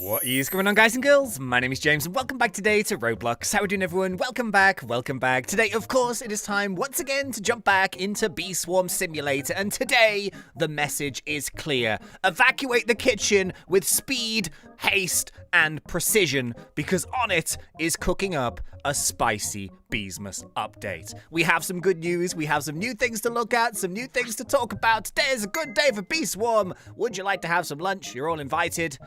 What is going on, guys and girls? My name is James and welcome back today to Roblox. How are we doing, everyone? Welcome back, welcome back. Today, of course, it is time once again to jump back into Bee Swarm Simulator, and today the message is clear. Evacuate the kitchen with speed, haste, and precision, because Onett is cooking up a spicy Beesmas update. We have some good news, we have some new things to look at, some new things to talk about. Today is a good day for Bee Swarm. Would you like to have some lunch? You're all invited.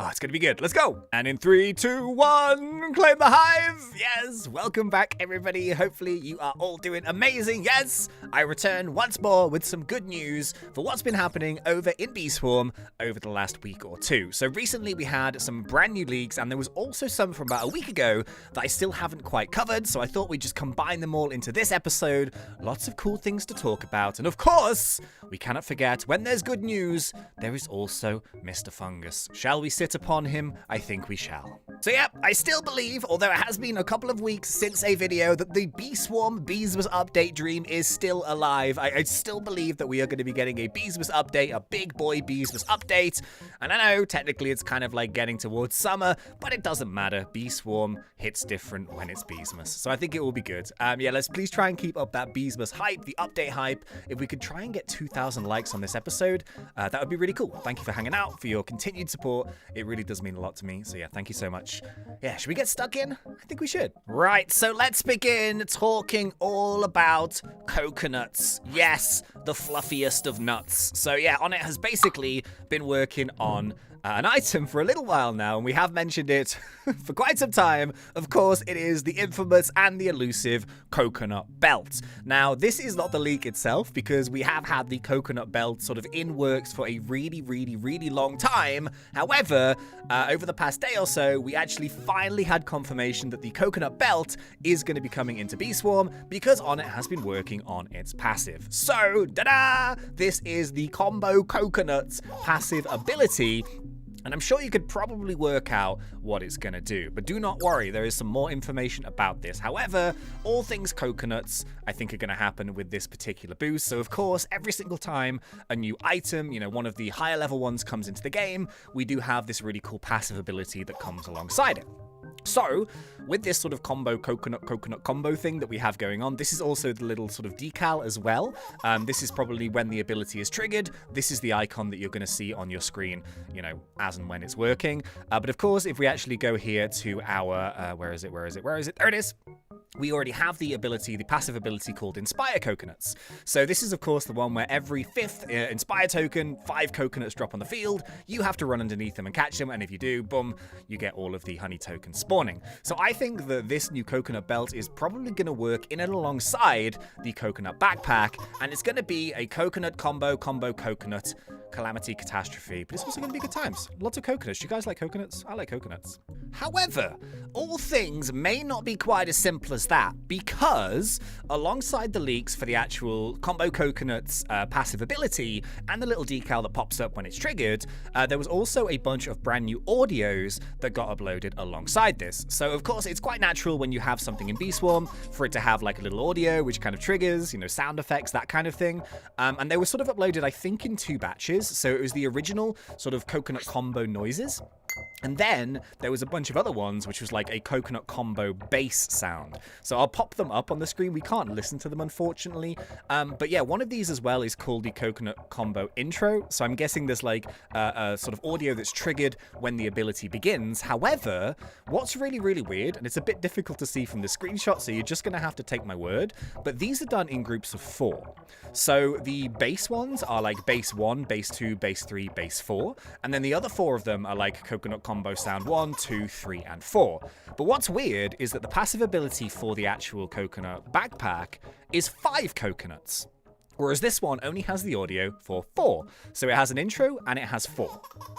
Oh, it's gonna be good. Let's go. And in 3, 2, 1, claim the hive. Yes, welcome back, everybody. Hopefully you are all doing amazing. Yes, I return once more with some good news for what's been happening over in Bee Swarm over the last week or two. So recently we had some brand new leaks, and there was also some from about a week ago that I still haven't quite covered. So I thought we'd just combine them all into this episode. Lots of cool things to talk about. And of course, we cannot forget, when there's good news, there is also Mr. Fungus. Shall we sit upon him? I think we shall. So yeah, I still believe, although it has been a couple of weeks since a video, that the Bee Swarm Beesmas update dream is still alive. I still believe that we are going to be getting a Beesmas update, a big boy Beesmas update. And I know technically it's kind of like getting towards summer, but it doesn't matter. Bee Swarm hits different when it's Beesmas. So I think it will be good. Yeah, let's please try and keep up that Beesmas hype, the update hype. If we could try and get 2,000 likes on this episode, that would be really cool. Thank you for hanging out, for your continued support. It really does mean a lot to me. So yeah, thank you so much. Yeah, should we get stuck in? I think we should. Right, so let's begin talking all about coconuts. Yes, the fluffiest of nuts. So yeah, Onett has basically been working on an item for a little while now, and we have mentioned it for quite some time. Of course, it is the infamous and the elusive coconut belt. Now, this is not the leak itself, because we have had the coconut belt sort of in works for a really long time. However, over the past day or so, we actually finally had confirmation that the coconut belt is going to be coming into Bee Swarm, because Onett has been working on its passive. So, da-da! This is the combo coconuts passive ability. And I'm sure you could probably work out what it's going to do. But do not worry, there is some more information about this. However, all things coconuts, I think, are going to happen with this particular boost. So, of course, every single time a new item, one of the higher level ones comes into the game, we do have this really cool passive ability that comes alongside it. So, with this sort of coconut combo thing that we have going on, this is also the little sort of decal as well. This is probably when the ability is triggered. This is the icon that you're going to see on your screen, as and when it's working. But of course, if we actually go here to our, where is it? There it is. We already have the ability, the passive ability called Inspire Coconuts. So this is, of course, the one where every 5th Inspire token, 5 coconuts drop on the field. You have to run underneath them and catch them, and if you do, boom, you get all of the honey tokens spawning. So I think that this new coconut belt is probably going to work in and alongside the coconut backpack, and it's going to be a coconut combo coconut calamity catastrophe, but it's also going to be good times. Lots of coconuts. Do you guys like coconuts? I like coconuts. However, all things may not be quite as simple as that, because alongside the leaks for the actual combo coconuts passive ability and the little decal that pops up when it's triggered, there was also a bunch of brand new audios that got uploaded alongside this. So of course it's quite natural when you have something in Bee Swarm for it to have like a little audio which kind of triggers, sound effects, that kind of thing. And they were sort of uploaded, I think, in 2 batches. So it was the original sort of coconut combo noises. And then there was a bunch of other ones, which was like a coconut combo bass sound. So I'll pop them up on the screen. We can't listen to them, unfortunately. But yeah, one of these as well is called the coconut combo intro. So I'm guessing there's like a sort of audio that's triggered when the ability begins. However, what's really weird, and it's a bit difficult to see from the screenshot, so you're just going to have to take my word, but these are done in groups of 4. So the bass ones are like bass 1, bass 2, bass 3, bass 4. And then the other 4 of them are like coconut combo sound 1, 2, 3, and 4. But what's weird is that the passive ability for the actual coconut backpack is 5 coconuts, whereas this one only has the audio for 4. So it has an intro and it has 4,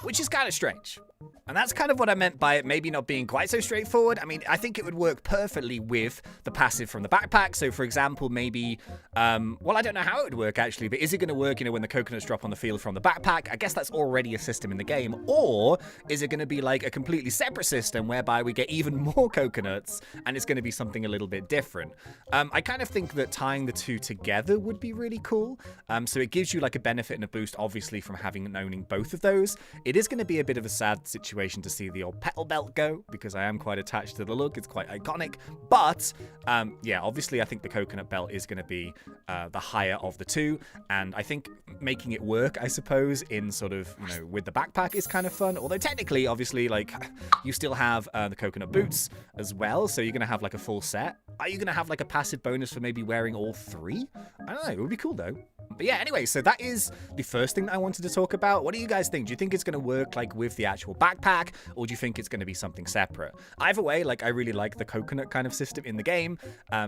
which is kind of strange. And that's kind of what I meant by it maybe not being quite so straightforward. I mean, I think it would work perfectly with the passive from the backpack. So, for example, maybe, well, I don't know how it would work, actually, but is it going to work, when the coconuts drop on the field from the backpack? I guess that's already a system in the game. Or is it going to be like a completely separate system whereby we get even more coconuts and it's going to be something a little bit different? I kind of think that tying the two together would be really cool. So it gives you like a benefit and a boost, obviously, from having and owning both of those. It is going to be a bit of a sad situation to see the old petal belt go, because I am quite attached to the look. It's quite iconic. But yeah, obviously, I think the coconut belt is going to be the higher of the two. And I think making it work, I suppose, in sort of, you know, with the backpack is kind of fun. Although technically, obviously, like, you still have the coconut boots as well. So you're going to have like a full set. Are you going to have like a passive bonus for maybe wearing all three? I don't know. It would be cool though. But yeah, anyway, so that is the first thing that I wanted to talk about. What do you guys think? Do you think it's going to work like with the actual backpack, or do you think it's going to be something separate? Either way, like, I really like the coconut kind of system in the game.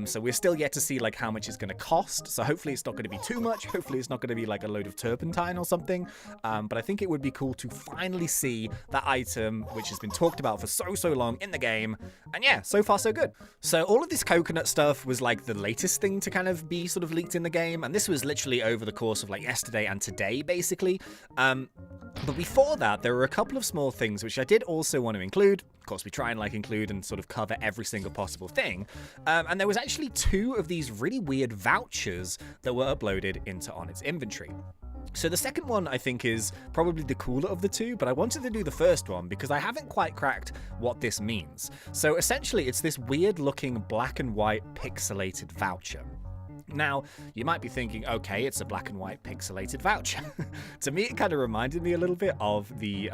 So we're still yet to see like how much it's going to cost. So hopefully it's not going to be too much. Hopefully it's not going to be like a load of turpentine or something. But I think it would be cool to finally see that item, which has been talked about for so long in the game. And yeah, so far so good. So all of this coconut stuff was like the latest thing to kind of be sort of leaked in the game. And this was literally over the course of like yesterday and today, basically. But before that, there were a couple of small things which I did also want to include. Of course, we try and like include and sort of cover every single possible thing. And there was actually 2 of these really weird vouchers that were uploaded into Onett's inventory. So the second one, I think, is probably the cooler of the 2, but I wanted to do the first one because I haven't quite cracked what this means. So essentially, it's this weird-looking black and white pixelated voucher. Now, you might be thinking, okay, it's a black and white pixelated voucher. To me, it kind of reminded me a little bit of the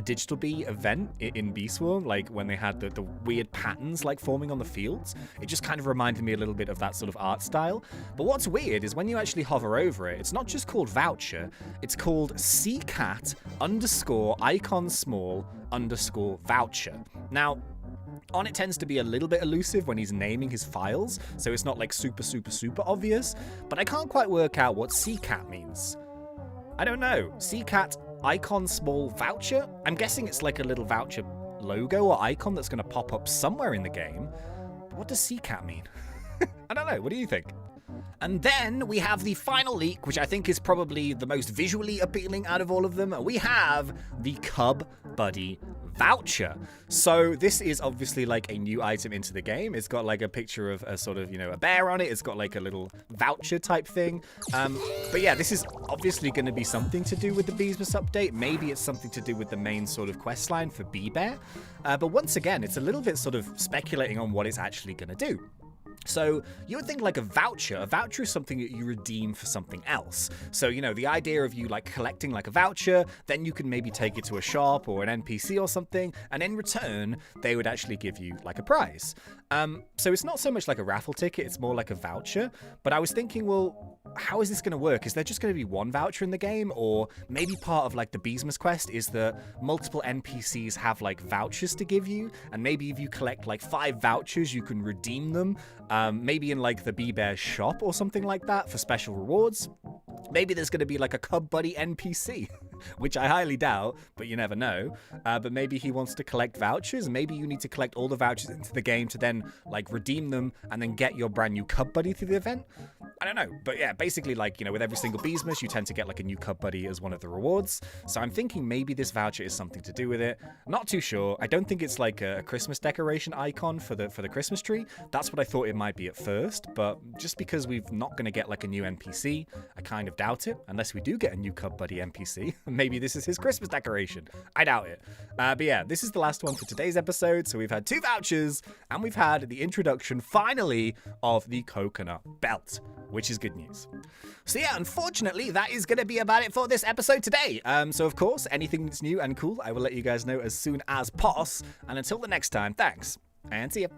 Digital Bee event in Bee Swarm, like when they had the weird patterns like forming on the fields. It just kind of reminded me a little bit of that sort of art style. But what's weird is when you actually hover over it, it's not just called voucher, it's called CCAT_icon_small_voucher. Now, Onett tends to be a little bit elusive when he's naming his files, so it's not like super obvious, but I can't quite work out what CCAT means. I don't know. CCAT icon small voucher? I'm guessing it's like a little voucher logo or icon that's going to pop up somewhere in the game. But what does CCAT mean? I don't know. What do you think? And then we have the final leak, which I think is probably the most visually appealing out of all of them. We have the Cub Buddy voucher. So this is obviously like a new item into the game. It's got like a picture of a sort of, you know, a bear on it. It's got like a little voucher type thing. But yeah, this is obviously going to be something to do with the Beesmas update. Maybe it's something to do with the main sort of quest line for Bee Bear. But once again, it's a little bit sort of speculating on what it's actually going to do. So you would think like a voucher is something that you redeem for something else. So, you know, the idea of you like collecting like a voucher, then you can maybe take it to a shop or an NPC or something, and in return, they would actually give you like a prize. So it's not so much like a raffle ticket, it's more like a voucher. But I was thinking, well, how is this going to work? Is there just going to be one voucher in the game? Or maybe part of like the Beesmas quest is that multiple NPCs have like vouchers to give you, and maybe if you collect like 5 vouchers, you can redeem them. Maybe in like the Bee Bear shop or something like that for special rewards. Maybe there's going to be like a Cub Buddy NPC, which I highly doubt, but you never know. But maybe he wants to collect vouchers. Maybe you need to collect all the vouchers into the game to then like redeem them and then get your brand new Cub Buddy through the event. I don't know. But yeah, basically like, you know, with every single Beesmas, you tend to get like a new Cub Buddy as one of the rewards. So I'm thinking maybe this voucher is something to do with it. Not too sure. I don't think it's like a Christmas decoration icon for the Christmas tree. That's what I thought it might be at first. But just because we're not going to get like a new NPC, I kind of doubt it. Unless we do get a new Cub Buddy NPC. Maybe this is his Christmas decoration. I doubt it. But yeah, this is the last one for today's episode. So we've had 2 vouchers and we've had the introduction finally of the coconut belt, which is good news. So yeah, unfortunately, that is going to be about it for this episode today. So of course, anything that's new and cool, I will let you guys know as soon as possible. And until the next time, thanks and see ya.